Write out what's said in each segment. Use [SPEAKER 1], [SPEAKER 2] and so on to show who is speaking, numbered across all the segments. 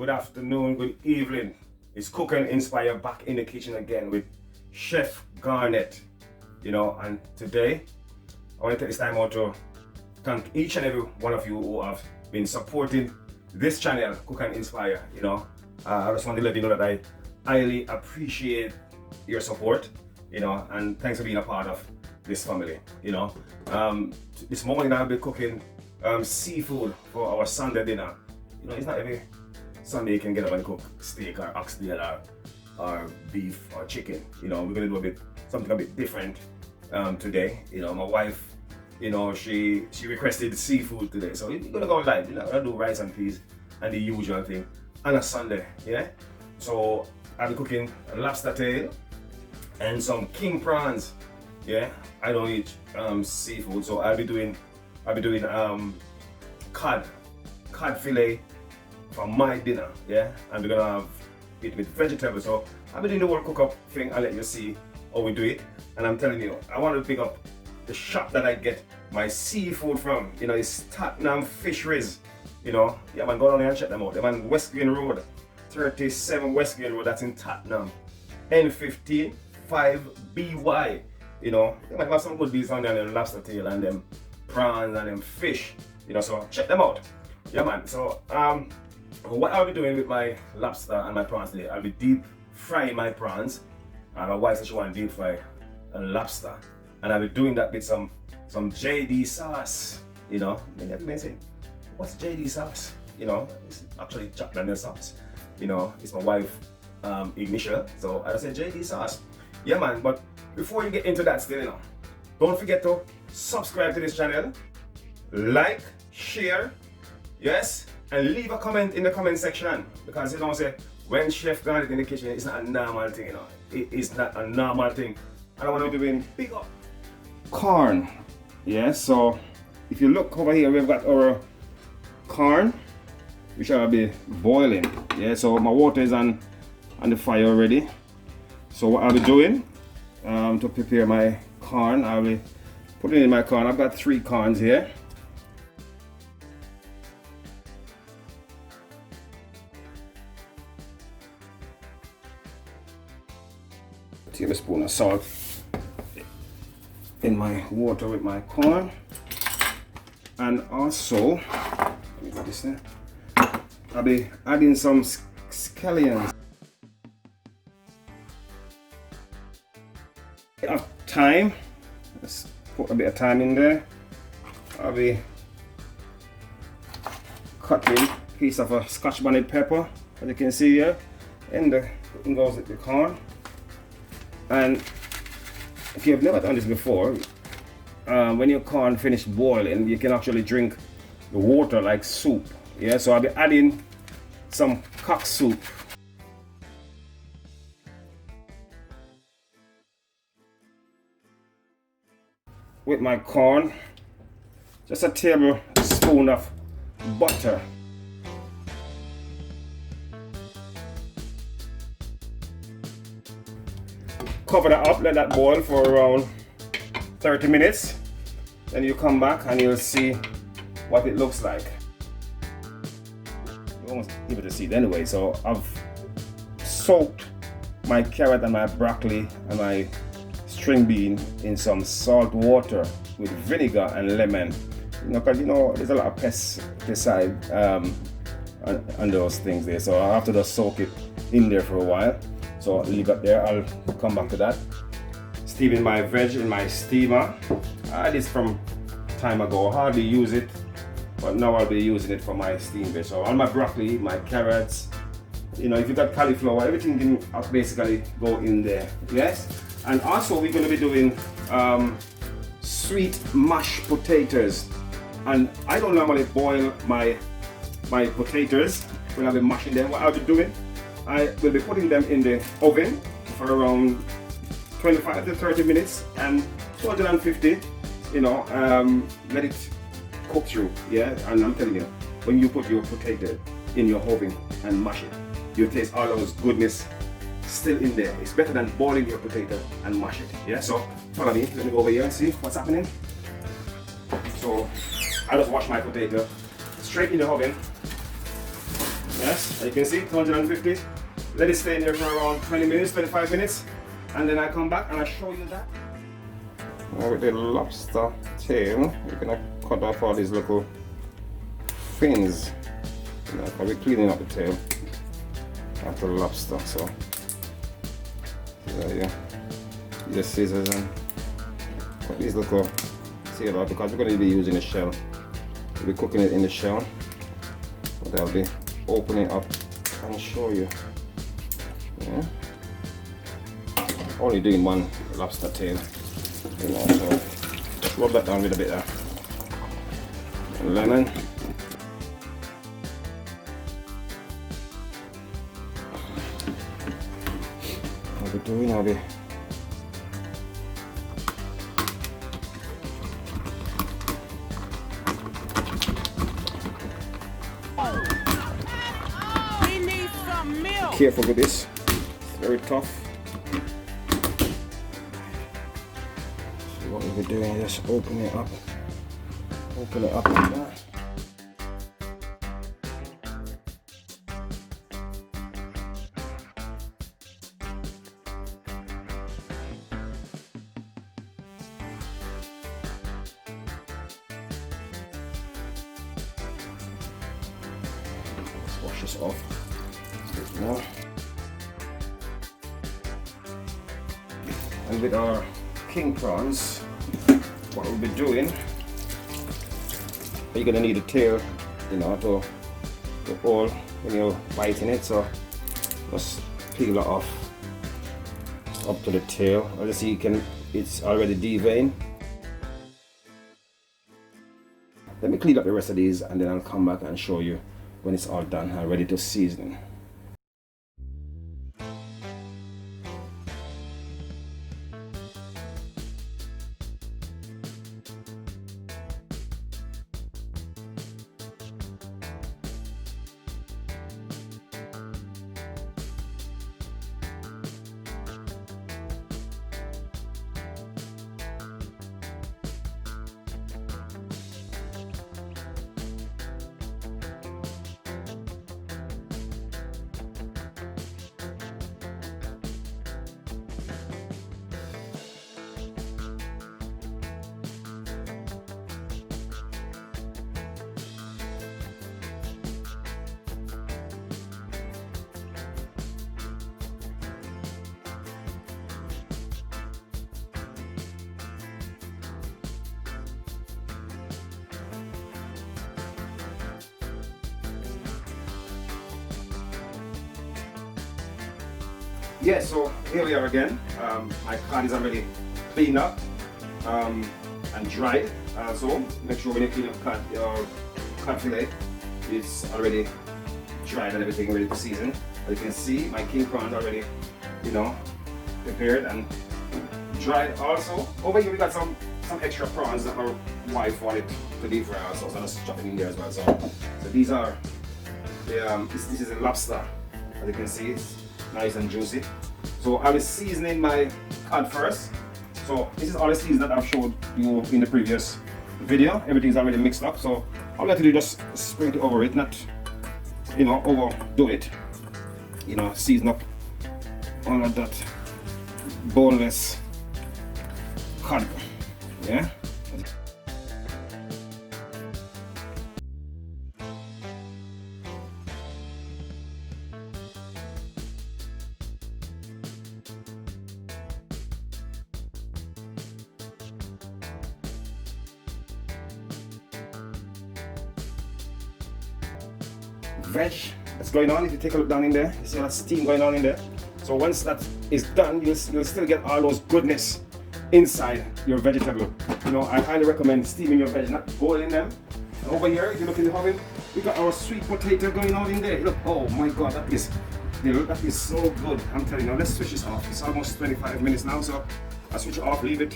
[SPEAKER 1] good afternoon, good evening. It's Cook and Inspire back in the kitchen again with Chef Garnet. And today I want to take this time out to thank each and every one of you who have been supporting this channel, Cook and Inspire. I just want to let you know that I highly appreciate your support, and thanks for being a part of this family. This morning I'll be cooking seafood for our Sunday dinner. It's not every Sunday you can get up and cook steak or oxtail or beef or chicken. We're gonna do something a bit different today. My wife, she requested seafood today, so we're gonna go live. We're gonna do rice and peas and the usual thing on a Sunday. So I'll be cooking a lobster tail and some king prawns. I don't eat seafood, so I'll be doing cod fillet for my dinner. And we're gonna have it with vegetables. So I'll be doing the whole cook up thing. I'll let you see how we do it. And I'm telling you, I want to pick up the shop that I get my seafood from. It's Tottenham Fisheries. Man, go down there and check them out. They're on West Green Road, 37 West Green Road. That's in Tottenham. N15 5BY. They might have some good deals on there, them lobster tail and them prawns and them fish. So check them out. Man. So what I'll be doing with my lobster and my prawns today, I'll be deep frying my prawns. And my wife said she wants to deep fry a lobster, and I'll be doing that with some JD sauce. Maybe say, what's JD sauce? It's actually Jack Daniel sauce. It's my wife initial, so I say JD sauce. Man. But before you get into that still, don't forget to subscribe to this channel, like, share, yes, and leave a comment in the comment section, because say when Chef Garnet in the kitchen, it's not a normal thing. It is not a normal thing. And I want to be doing big up corn. So if you look over here, we've got our corn, which I'll be boiling. So my water is on the fire already. So what I'll be doing to prepare my corn, I'll be putting in my corn. I've got 3 corns here. A tablespoon of salt in my water with my corn, and also let me put this in. I'll be adding some scallions. Of thyme, let's put a bit of thyme in there. I'll be cutting a piece of a Scotch bonnet pepper, as you can see here, and it goes with the corn. And if you've never done this before, when your corn finished boiling, you can actually drink the water like soup. So I'll be adding some cock soup. With my corn, just a tablespoon of butter. Cover that up, let that boil for around 30 minutes. Then you come back and you'll see what it looks like. You won't be able to see it anyway. So I've soaked my carrot and my broccoli and my string bean in some salt water with vinegar and lemon. Because there's a lot of pesticide on those things there. So I have to just soak it in there for a while. So leave it there, I'll come back to that. Steaming my veg in my steamer. I had this from time ago, hardly use it, but now I'll be using it for my steamed veg. So all my broccoli, my carrots, if you got cauliflower, everything can basically go in there. And also we're going to be doing sweet mashed potatoes. And I don't normally boil my potatoes when I'll be mashing them. What I'll be doing, I will be putting them in the oven for around 25 to 30 minutes and 250, let it cook through. And I'm telling you, when you put your potato in your oven and mash it, you taste all those goodness still in there. It's better than boiling your potato and mash it. So follow me, let me go over here and see what's happening. So I just wash my potato straight in the oven. Yes, as you can see, 250. Let it stay in there for around 20 minutes, 25 minutes, and then I come back and I show you that. Now with the lobster tail, we're gonna cut off all these little fins. You know, I'll be cleaning up the tail after the lobster. So yeah, the scissors and cut these little tail out because we're going to be using the shell. We'll be cooking it in the shell, but I'll be opening up and show you. Yeah, only doing one lobster tail, you know, so just rub that down with a bit of lemon. I'll be doing, I'll be careful with this, it's very tough. So what we'll be doing is just open it up like that. Let's wash this off. Now. And with our king prawns, what we'll be doing, you're gonna need a tail, you know, to hold when you're biting it. So just peel it off up to the tail. As you see, it's already deveined. Let me clean up the rest of these, and then I'll come back and show you when it's all done and ready to season. Yeah, so here we are again. My cod is already cleaned up and dried. So make sure when you clean up your cod fillet, it's already dried and everything ready to season. As you can see, my king prawns already, you know, prepared and dried. Also, over here we got some extra prawns that my wife wanted to deep fry also, so I'm just chopping in there as well. So these are the this is a lobster. As you can see, it's nice and juicy. So I'll be seasoning my cod first. So this is all the seasoning that I've showed you in the previous video. Everything's already mixed up. So all I have to do is just sprinkle over it, not, you know, overdo it. You know, season up all of that boneless cod. Yeah. Veg that's going on. If you take a look down in there, you see that steam going on in there. So once that is done, you'll still get all those goodness inside your vegetable. You know, I highly recommend steaming your veg, not boiling them. And over here, if you look in the oven, we got our sweet potato going on in there. Look, oh my God, that is so good. I'm telling you. Now let's switch this off. It's almost 25 minutes now, so I'll switch it off, leave it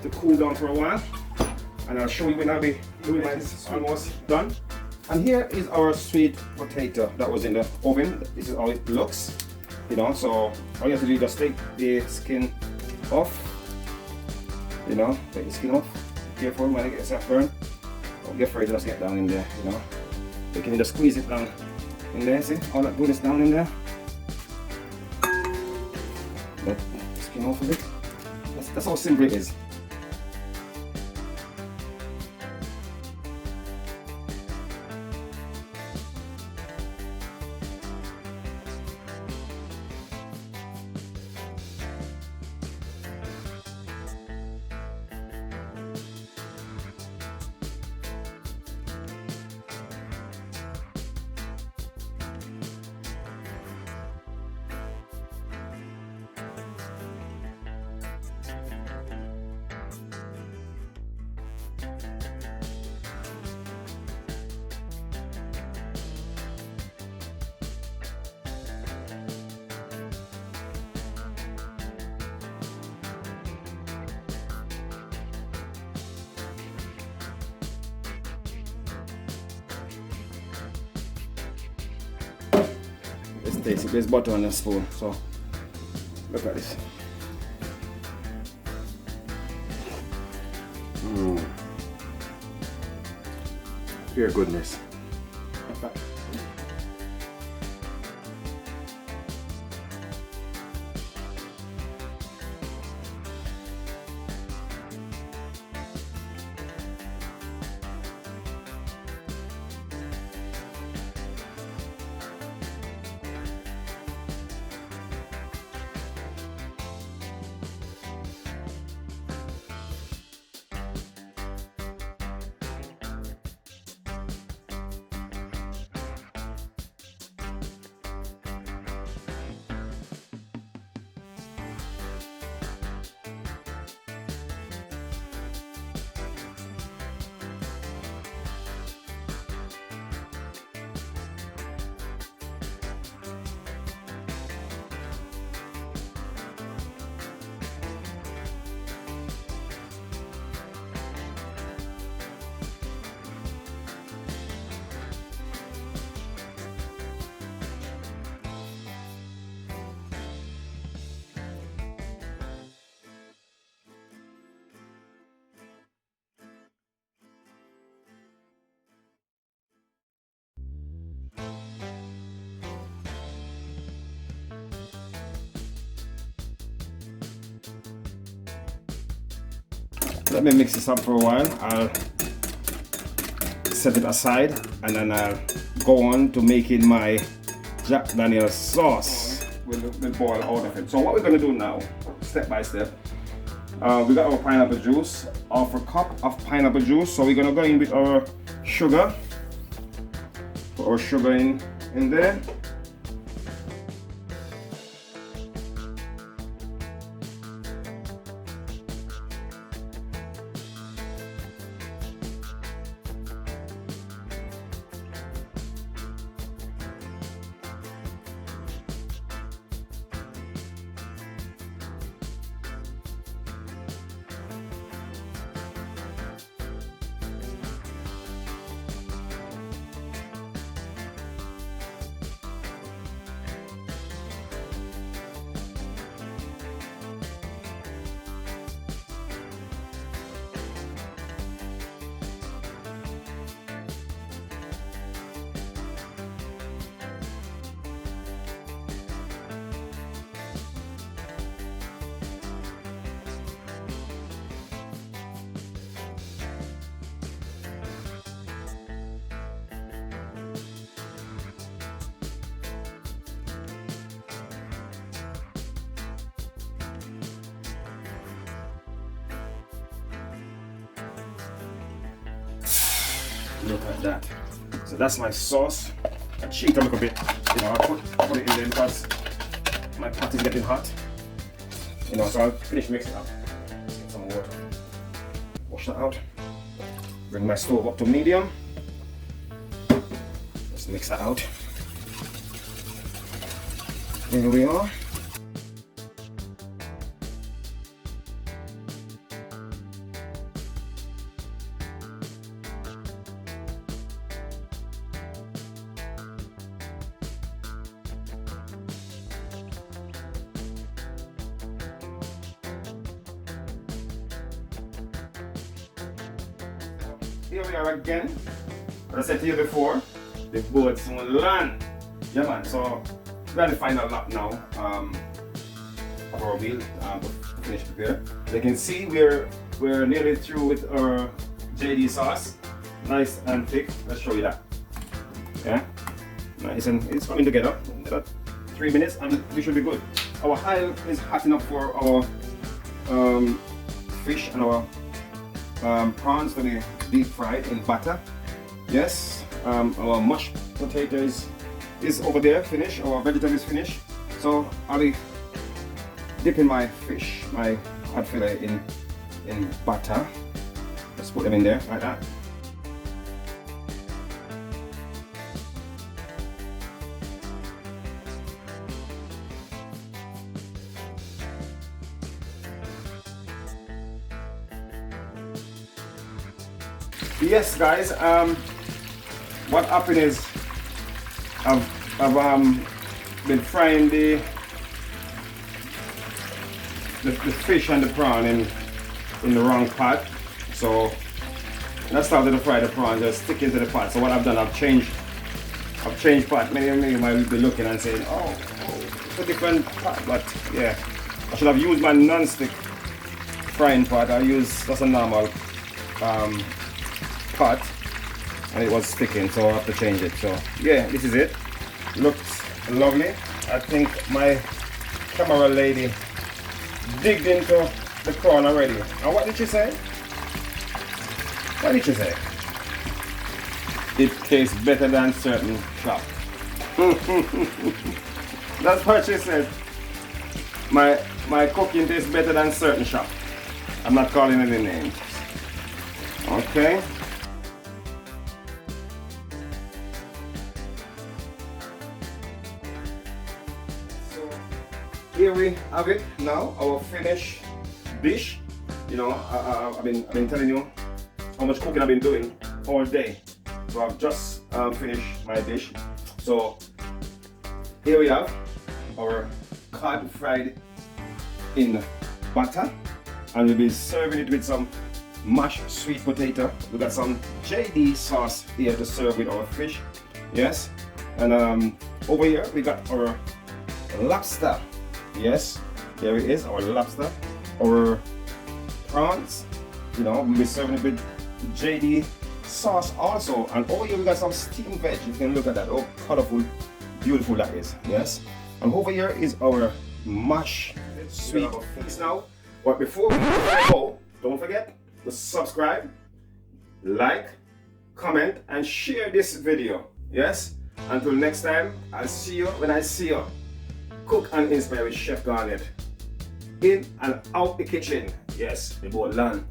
[SPEAKER 1] to cool down for a while, and I'll show you when I'll be doing mine. It's almost done. And here is our sweet potato that was in the oven. This is how it looks, you know. So all you have to do is just take the skin off, you know, take the skin off. Be careful when it gets that burn. Don't get afraid to just get down in there, you know. You can just squeeze it down in there, see? All that goodness down in there. That skin off of it. That's how simple it is. It's tasty. There's butter on the spoon, so look at this. Pure goodness. Let me mix this up for a while. I'll set it aside and then I'll go on to making my Jack Daniel's sauce. We'll boil out of it. So what we're going to do now, step by step, we got our pineapple juice, half a cup of pineapple juice. So we're going to go in with our sugar. Put our sugar in there. Look at that. So that's my sauce. I cheat a little bit. You know, I put it in there because my pot is getting hot. You know, so I'll finish mixing it up. Let's get some water. Wash that out. Bring my stove up to medium. Let's mix that out. Here we are. Here we are again. As I said to you before, the boats will land. Yeah, man. So we're at the final lap now of our meal to finish prepare. You can see we're nearly through with our JD sauce. Nice and thick. Let's show you that. Yeah, nice, and it's coming together. 3 minutes and we should be good. Our oil is hot enough for our fish and our prawns to be deep fried in butter. Yes, our mashed potatoes is over there, finished. Our vegetable is finished. So I'll be dipping my fish, my cod fillet in butter. Let's put them in there like that. Yes, guys. What happened is I've been frying the fish and the prawn in the wrong pot. So when I started to fry the prawns, they're sticking to the pot. So what I've done, I've changed pot. Many of you might be looking and saying, oh, it's a different pot. But yeah, I should have used my non-stick frying pot. I used just a normal pot, and it was sticking, so I have to change it. So yeah, this is it. Looks lovely. I think my camera lady digged into the prawn already. And what did she say? What did she say? It tastes better than certain shop. That's what she said. My cooking tastes better than certain shop. I'm not calling any names. Okay. Here we have it now, our finished dish. You know, I've been telling you how much cooking I've been doing all day. So I've just finished my dish. So here we have our cod fried in butter, and we'll be serving it with some mashed sweet potato. We got some JD sauce here to serve with our fish. Yes, and over here we got our lobster. Yes, there it is, our lobster, our prawns. You know, we'll be serving it with JD sauce also. And over here we got some steamed veg. You can look at that. Oh, colorful, beautiful that is. Yes, and over here is our mashed sweet potato now. But before we go, don't forget to subscribe, like, comment, and share this video. Yes, until next time, I'll see you when I see you. Cook and inspire with Chef Garnet. In and out the kitchen. Yes, the boat land.